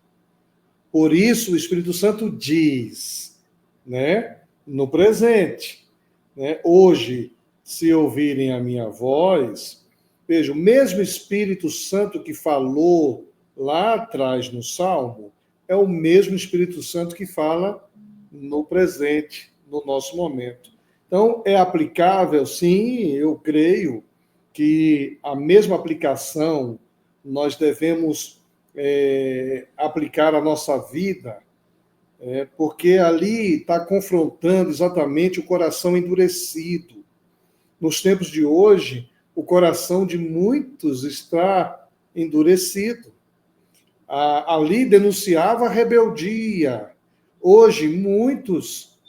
Por isso o Espírito Santo diz, né, no presente, né, hoje, se ouvirem a minha voz, Veja, o mesmo Espírito Santo que falou lá atrás no Salmo é o mesmo Espírito Santo que fala no presente, no nosso momento. Então, é aplicável, sim, eu creio que a mesma aplicação nós devemos aplicar à nossa vida, porque ali está confrontando exatamente o coração endurecido. Nos tempos de hoje, o coração de muitos está endurecido. Ali denunciava a rebeldia. Hoje, muitos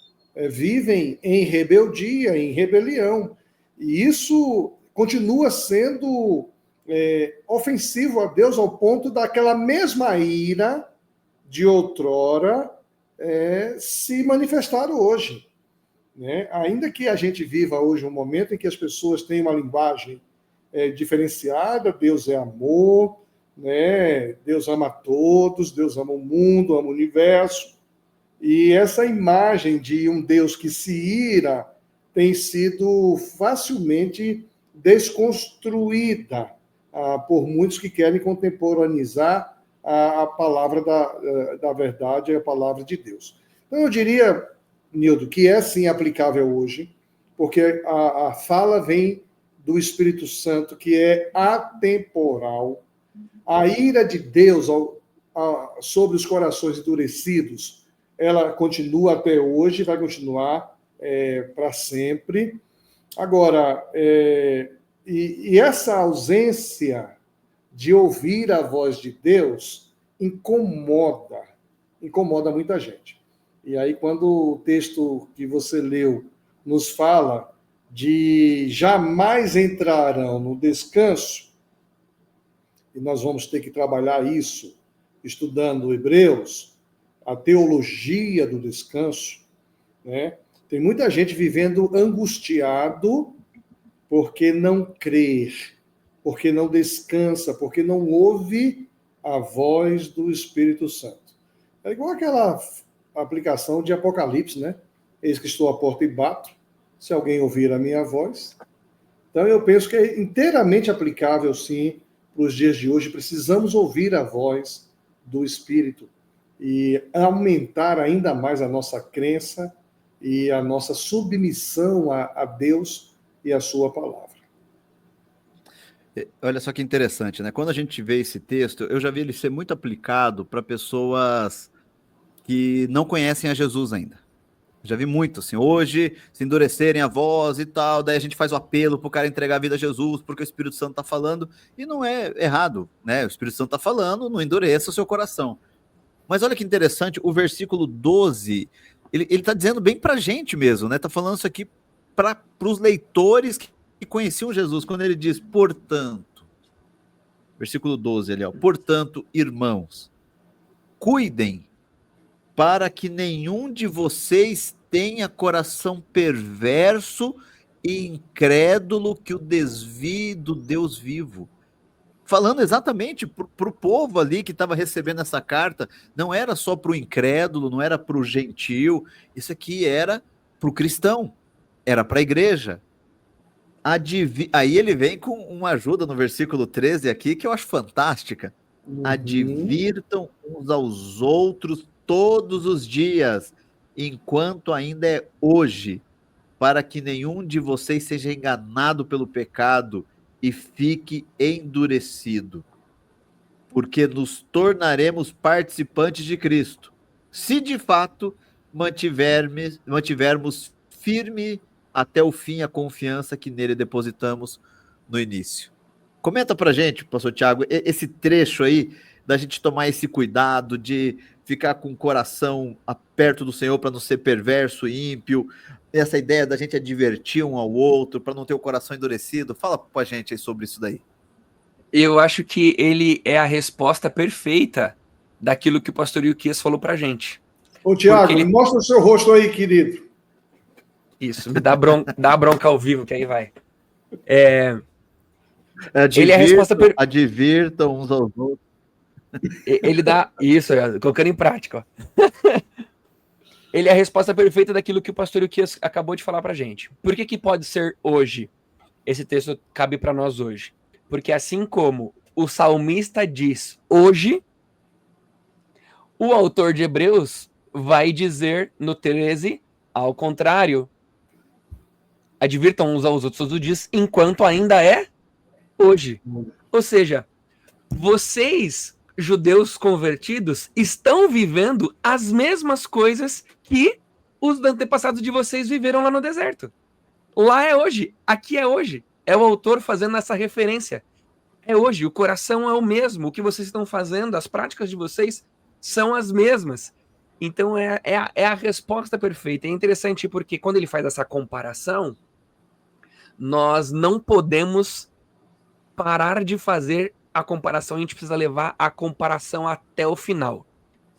vivem em rebeldia, em rebelião. E isso continua sendo ofensivo a Deus ao ponto daquela mesma ira de outrora se manifestar hoje. Né? Ainda que a gente viva hoje um momento em que as pessoas têm uma linguagem diferenciada, Deus é amor, né? Deus ama todos, Deus ama o mundo, ama o universo, e essa imagem de um Deus que se ira tem sido facilmente desconstruída por muitos que querem contemporaneizar a palavra da verdade, a palavra de Deus. Então, eu diria, Nildo, que é sim aplicável hoje, porque a fala vem do Espírito Santo, que é atemporal. A ira de Deus sobre os corações endurecidos, ela continua até hoje, vai continuar para sempre. Agora, e essa ausência de ouvir a voz de Deus incomoda muita gente. E aí, quando o texto que você leu nos fala de jamais entrarão no descanso, e nós vamos ter que trabalhar isso estudando Hebreus, a teologia do descanso, né? Tem muita gente vivendo angustiado porque não crê, porque não descansa, porque não ouve a voz do Espírito Santo. É igual aquela aplicação de Apocalipse, né? Eis que estou à porta e bato, se alguém ouvir a minha voz. Então, eu penso que é inteiramente aplicável, sim, para os dias de hoje. Precisamos ouvir a voz do Espírito e aumentar ainda mais a nossa crença e a nossa submissão a Deus e a sua palavra. Olha só que interessante, né? Quando a gente vê esse texto, eu já vi ele ser muito aplicado para pessoas que não conhecem a Jesus ainda. Já vi muito, assim, hoje, se endurecerem a voz e tal, daí a gente faz o apelo pro cara entregar a vida a Jesus, porque o Espírito Santo tá falando, e não é errado, né? O Espírito Santo tá falando, não endureça o seu coração. Mas olha que interessante, o versículo 12, ele tá dizendo bem pra gente mesmo, né? Tá falando isso aqui para os leitores que conheciam Jesus, quando ele diz, portanto, versículo 12 ali, ó, portanto, irmãos, cuidem para que nenhum de vocês tenha coração perverso e incrédulo que o desvie do Deus vivo. Falando exatamente para o povo ali que estava recebendo essa carta, não era só para o incrédulo, não era para o gentil, isso aqui era para o cristão, era para a igreja. Aí ele vem com uma ajuda no versículo 13 aqui, que eu acho fantástica. Advirtam uns aos outros todos os dias, enquanto ainda é hoje, para que nenhum de vocês seja enganado pelo pecado e fique endurecido. Porque nos tornaremos participantes de Cristo, se de fato mantivermos firme até o fim a confiança que nele depositamos no início. Comenta pra gente, pastor Tiago, esse trecho aí, da gente tomar esse cuidado de ficar com o coração perto do Senhor para não ser perverso e ímpio, essa ideia da gente advertir um ao outro para não ter o coração endurecido. Fala pra gente aí sobre isso daí. Eu acho que ele é a resposta perfeita daquilo que o pastor Ilquias falou pra gente. Ô, Tiago, mostra o seu rosto aí, querido. Isso, me dá bronca ao vivo, que aí vai. Ele é a resposta advirtam uns aos outros. Ele dá isso, colocando em prática. Ó. Ele é a resposta perfeita daquilo que o pastor Ilquias acabou de falar pra gente. Por que pode ser hoje? Esse texto cabe para nós hoje. Porque assim como o salmista diz hoje, o autor de Hebreus vai dizer no 13 ao contrário. Advirtam uns aos outros todos os dias, enquanto ainda é hoje. Ou seja, vocês, judeus convertidos, estão vivendo as mesmas coisas que os antepassados de vocês viveram lá no deserto. Lá é hoje, aqui é hoje. É o autor fazendo essa referência. É hoje, o coração é o mesmo. O que vocês estão fazendo, as práticas de vocês são as mesmas. Então é a resposta perfeita. É interessante porque quando ele faz essa comparação, nós não podemos parar de fazer a comparação, a gente precisa levar a comparação até o final.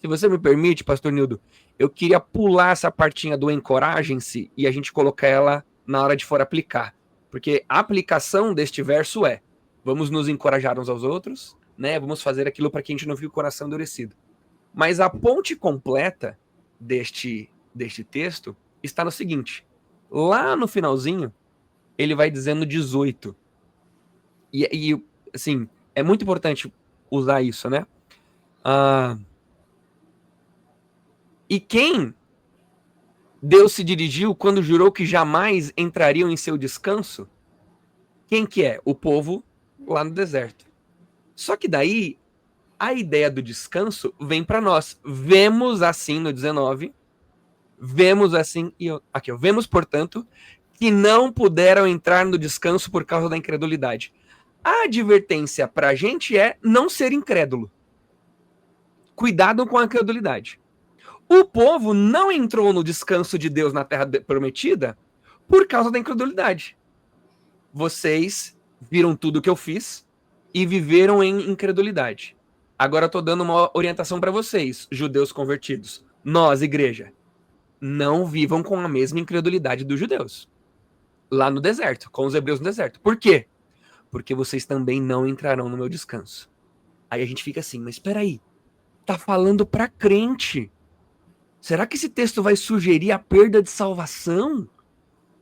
Se você me permite, pastor Nildo, eu queria pular essa partinha do encorajem-se e a gente colocar ela na hora de for aplicar. Porque a aplicação deste verso é: vamos nos encorajar uns aos outros, né? Vamos fazer aquilo para que a gente não fique o coração endurecido. Mas a ponte completa deste texto está no seguinte: lá no finalzinho, ele vai dizendo 18. E assim, é muito importante usar isso, né? E quem Deus se dirigiu quando jurou que jamais entrariam em seu descanso? Quem que é? O povo lá no deserto. Só que daí, a ideia do descanso vem para nós. Vemos assim no 19, vemos assim, vemos, portanto, que não puderam entrar no descanso por causa da incredulidade. A advertência para a gente é não ser incrédulo. Cuidado com a incredulidade. O povo não entrou no descanso de Deus na terra prometida por causa da incredulidade. Vocês viram tudo que eu fiz e viveram em incredulidade. Agora eu estou dando uma orientação para vocês, judeus convertidos. Nós, igreja, não vivam com a mesma incredulidade dos judeus. Lá no deserto, com os hebreus no deserto. Por quê? Porque vocês também não entrarão no meu descanso. Aí a gente fica assim, mas espera aí, tá falando para crente. Será que esse texto vai sugerir a perda de salvação?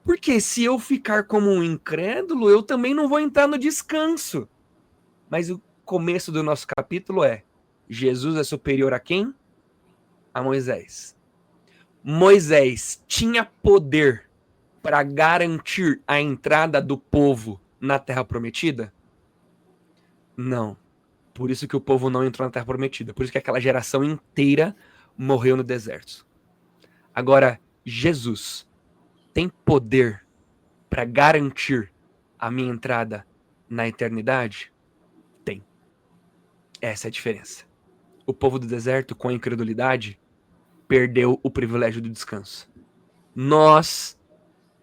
Porque se eu ficar como um incrédulo, eu também não vou entrar no descanso. Mas o começo do nosso capítulo é: Jesus é superior a quem? A Moisés. Moisés tinha poder para garantir a entrada do povo na Terra Prometida? Não. Por isso que o povo não entrou na Terra Prometida. Por isso que aquela geração inteira morreu no deserto. Agora, Jesus tem poder para garantir a minha entrada na eternidade? Tem. Essa é a diferença. O povo do deserto, com a incredulidade, perdeu o privilégio do descanso. Nós,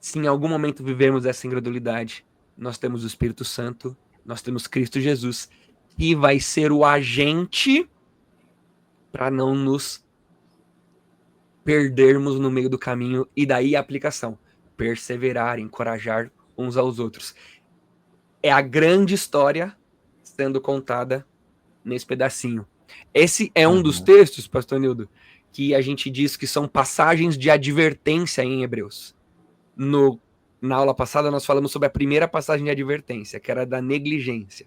se em algum momento vivemos essa incredulidade, nós temos o Espírito Santo, nós temos Cristo Jesus, que vai ser o agente para não nos perdermos no meio do caminho, e daí a aplicação: perseverar, encorajar uns aos outros. É a grande história sendo contada nesse pedacinho. Esse é um dos textos, pastor Nildo, que a gente diz que são passagens de advertência em Hebreus. Na aula passada nós falamos sobre a primeira passagem de advertência, que era da negligência.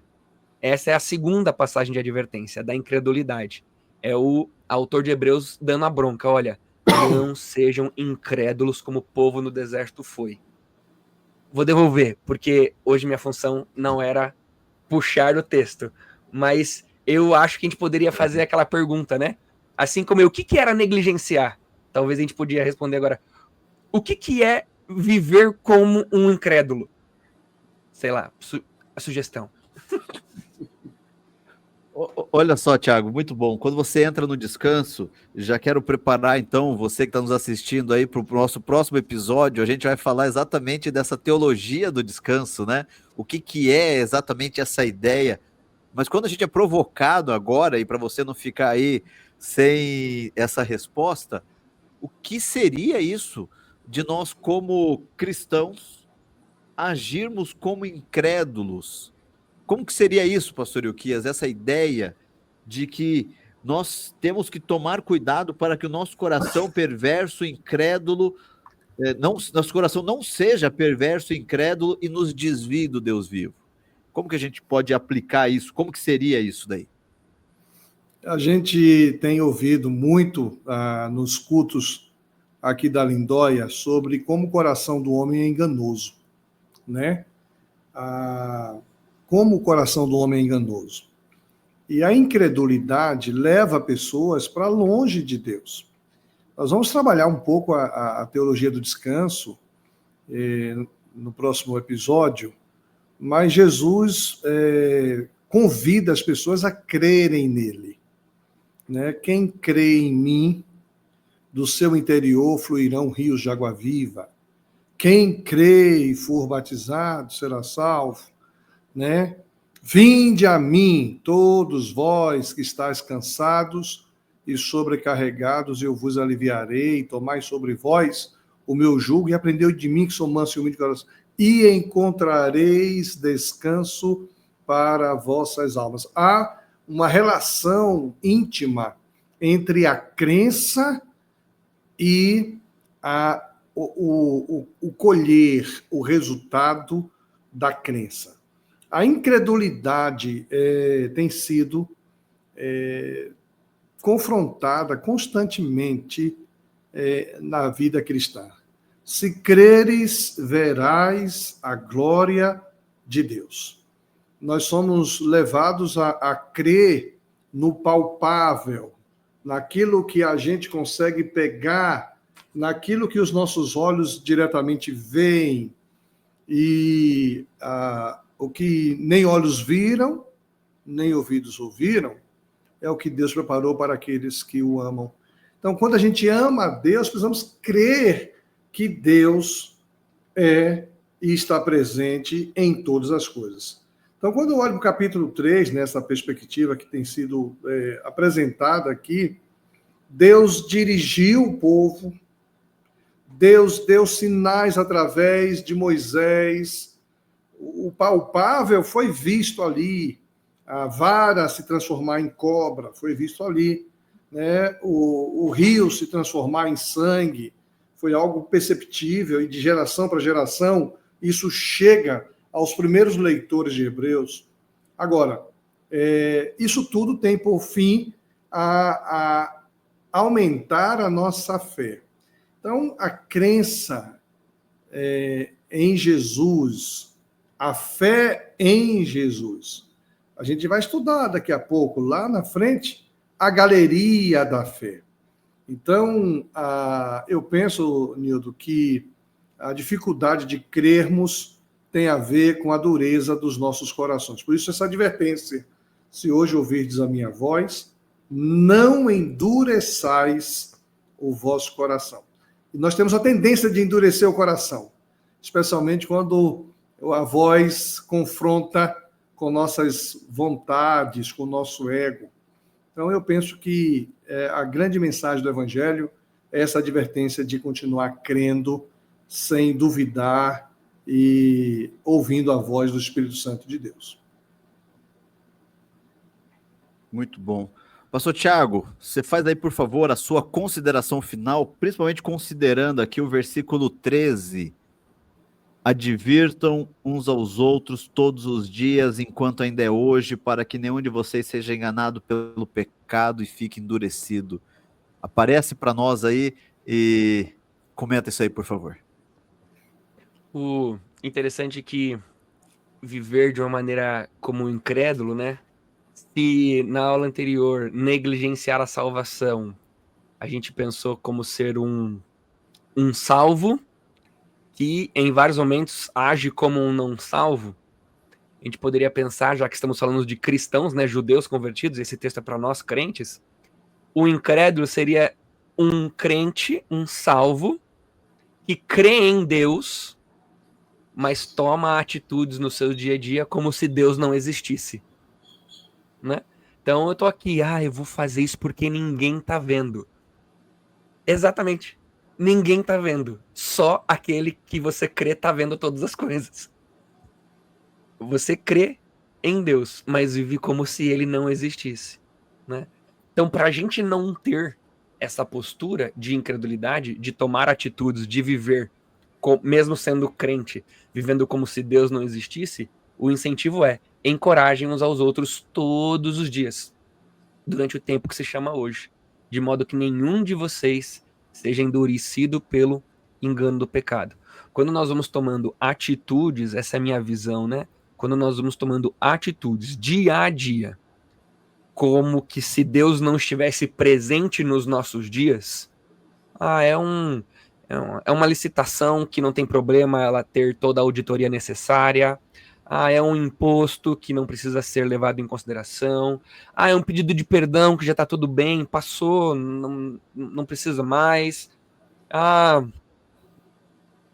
Essa é a segunda passagem de advertência, da incredulidade. É o autor de Hebreus dando a bronca: olha, não sejam incrédulos como o povo no deserto foi. Vou devolver, porque hoje minha função não era puxar o texto, mas eu acho que a gente poderia fazer aquela pergunta, né? Assim como o que era negligenciar? Talvez a gente podia responder agora: o que é viver como um incrédulo? Sei lá, a sugestão. Olha só, Thiago, muito bom. Quando você entra no descanso, já quero preparar, então, você que está nos assistindo aí para o nosso próximo episódio. A gente vai falar exatamente dessa teologia do descanso, né? O que é exatamente essa ideia. Mas quando a gente é provocado agora, e para você não ficar aí sem essa resposta, o que seria isso de nós, como cristãos, agirmos como incrédulos? Como que seria isso, pastor Ilquias, essa ideia de que nós temos que tomar cuidado para que o nosso coração perverso, incrédulo, nosso coração não seja perverso, incrédulo e nos desvie do Deus vivo? Como que a gente pode aplicar isso? Como que seria isso daí? A gente tem ouvido muito nos cultos aqui da Lindóia sobre como o coração do homem é enganoso, né? Como o coração do homem é enganoso. E a incredulidade leva pessoas para longe de Deus. Nós vamos trabalhar um pouco a teologia do descanso no próximo episódio, mas Jesus convida as pessoas a crerem nele. Né? Quem crê em mim, do seu interior fluirão rios de água viva. Quem crê e for batizado será salvo. Né? Vinde a mim, todos vós que estáis cansados e sobrecarregados, eu vos aliviarei. Tomai sobre vós o meu jugo e aprendei de mim, que sou manso e humilde de coração, e encontrareis descanso para vossas almas. Há uma relação íntima entre a crença e o colher, o resultado da crença. A incredulidade tem sido confrontada constantemente na vida cristã. Se creres, verás a glória de Deus. Nós somos levados a crer no palpável, naquilo que a gente consegue pegar, naquilo que os nossos olhos diretamente veem, e o que nem olhos viram, nem ouvidos ouviram, é o que Deus preparou para aqueles que o amam. Então, quando a gente ama a Deus, precisamos crer que Deus é e está presente em todas as coisas. Então, quando eu olho para o capítulo 3, nessa perspectiva que tem sido apresentada aqui, Deus dirigiu o povo, Deus deu sinais através de Moisés, o palpável foi visto ali, a vara se transformar em cobra, foi visto ali, né? O rio se transformar em sangue, foi algo perceptível, e de geração para geração, isso chega aos primeiros leitores de Hebreus. Agora, isso tudo tem por fim a aumentar a nossa fé. Então, a crença em Jesus, a fé em Jesus, a gente vai estudar daqui a pouco, lá na frente, a galeria da fé. Então, eu penso, Nildo, que a dificuldade de crermos tem a ver com a dureza dos nossos corações. Por isso, essa advertência: se hoje ouvirdes a minha voz, não endureçais o vosso coração. E nós temos a tendência de endurecer o coração, especialmente quando a voz confronta com nossas vontades, com o nosso ego. Então, eu penso que a grande mensagem do Evangelho é essa advertência de continuar crendo, sem duvidar e ouvindo a voz do Espírito Santo de Deus. Muito bom. Pastor Tiago, você faz aí, por favor, a sua consideração final, principalmente considerando aqui o versículo 13. Advirtam uns aos outros todos os dias, enquanto ainda é hoje, para que nenhum de vocês seja enganado pelo pecado e fique endurecido. Aparece para nós aí e comenta isso aí, por favor. O interessante é que viver de uma maneira como um incrédulo, né? Se na aula anterior negligenciar a salvação, a gente pensou como ser um salvo que em vários momentos age como um não salvo, a gente poderia pensar, já que estamos falando de cristãos, né, judeus convertidos, esse texto é para nós crentes, o incrédulo seria um crente, um salvo, que crê em Deus, mas toma atitudes no seu dia a dia como se Deus não existisse, né? Então eu tô aqui, eu vou fazer isso porque ninguém tá vendo. Exatamente. Ninguém tá vendo. Só aquele que você crê tá vendo todas as coisas. Você crê em Deus, mas vive como se ele não existisse, né? Então, pra gente não ter essa postura de incredulidade, de tomar atitudes, de viver, mesmo sendo crente, vivendo como se Deus não existisse, O incentivo é: encorajem uns aos outros todos os dias, durante o tempo que se chama hoje, de modo que nenhum de vocês seja endurecido pelo engano do pecado. Quando nós vamos tomando atitudes, essa é a minha visão, né? Quando nós vamos tomando atitudes dia a dia, como que se Deus não estivesse presente nos nossos dias, é uma licitação que não tem problema ela ter toda a auditoria necessária. É um imposto que não precisa ser levado em consideração. É um pedido de perdão que já está tudo bem, passou, não precisa mais.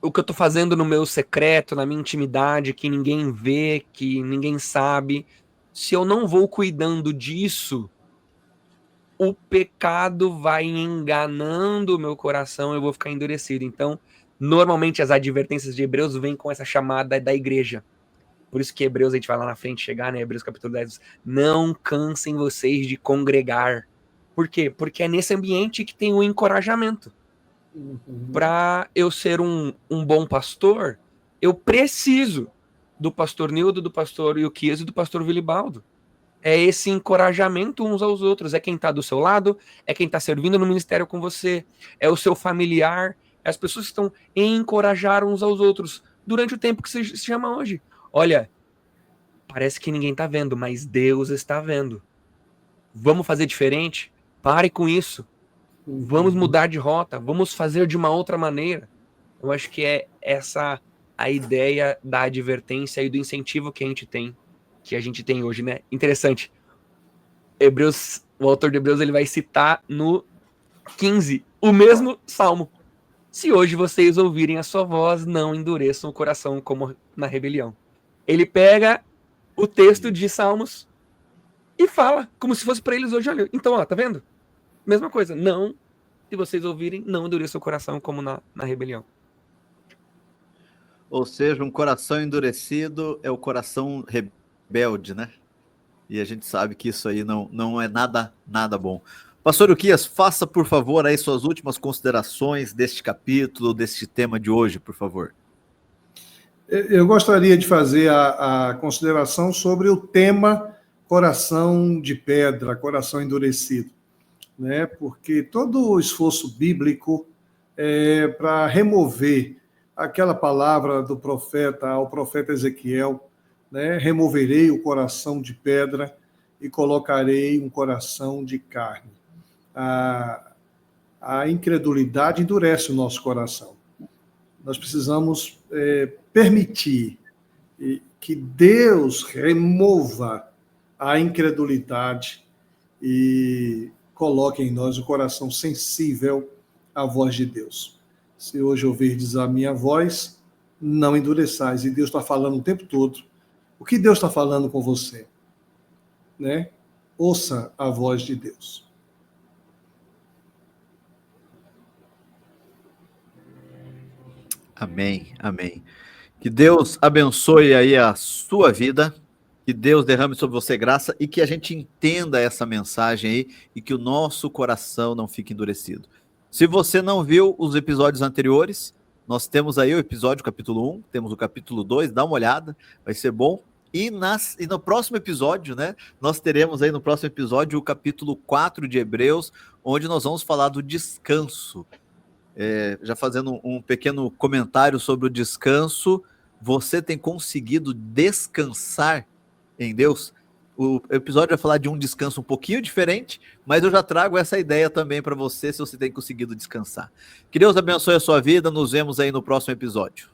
O que eu estou fazendo no meu secreto, na minha intimidade, que ninguém vê, que ninguém sabe. Se eu não vou cuidando disso, o pecado vai enganando o meu coração, eu vou ficar endurecido. Então, normalmente as advertências de Hebreus vêm com essa chamada da igreja. Por isso que Hebreus, a gente vai lá na frente chegar, né? Hebreus capítulo 10, não cansem vocês de congregar. Por quê? Porque é nesse ambiente que tem o encorajamento. Para eu ser um bom pastor, eu preciso do pastor Nildo, do pastor Yukias e do pastor Vilibaldo. É esse encorajamento uns aos outros. É quem está do seu lado, é quem está servindo no ministério com você, é o seu familiar, é as pessoas que estão em encorajar uns aos outros durante o tempo que se chama hoje. Olha, parece que ninguém está vendo, mas Deus está vendo. Vamos fazer diferente? Pare com isso. Vamos mudar de rota, vamos fazer de uma outra maneira. Eu acho que é essa a ideia da advertência e do incentivo que a gente tem hoje, né? Interessante. Hebreus, o autor de Hebreus, ele vai citar no 15 o mesmo salmo. Se hoje vocês ouvirem a sua voz, não endureçam o coração como na rebelião. Ele pega o texto de Salmos e fala como se fosse para eles hoje. Olha, então, tá vendo? Mesma coisa. Não, se vocês ouvirem, não endureçam o coração como na rebelião. Ou seja, um coração endurecido é o coração rebelde, né? E a gente sabe que isso aí não é nada bom. Pastor Uquias, faça, por favor, aí suas últimas considerações deste capítulo, deste tema de hoje, por favor. Eu gostaria de fazer a consideração sobre o tema coração de pedra, coração endurecido, né? Porque todo o esforço bíblico é para remover aquela palavra do profeta ao profeta Ezequiel, né? Removerei o coração de pedra e colocarei um coração de carne. A incredulidade endurece o nosso coração. Nós precisamos permitir que Deus remova a incredulidade e coloque em nós o coração sensível à voz de Deus. Se hoje ouvirdes a minha voz, não endureçais. E Deus está falando o tempo todo. O que Deus está falando com você? Né? Ouça a voz de Deus. Amém, amém. Que Deus abençoe aí a sua vida, que Deus derrame sobre você graça e que a gente entenda essa mensagem aí e que o nosso coração não fique endurecido. Se você não viu os episódios anteriores, nós temos aí o episódio capítulo 1, temos o capítulo 2, dá uma olhada, vai ser bom. E no próximo episódio, né, nós teremos aí no próximo episódio o capítulo 4 de Hebreus, onde nós vamos falar do descanso. Já fazendo um pequeno comentário sobre o descanso, você tem conseguido descansar em Deus? O episódio vai falar de um descanso um pouquinho diferente, mas eu já trago essa ideia também para você, se você tem conseguido descansar. Que Deus abençoe a sua vida, nos vemos aí no próximo episódio.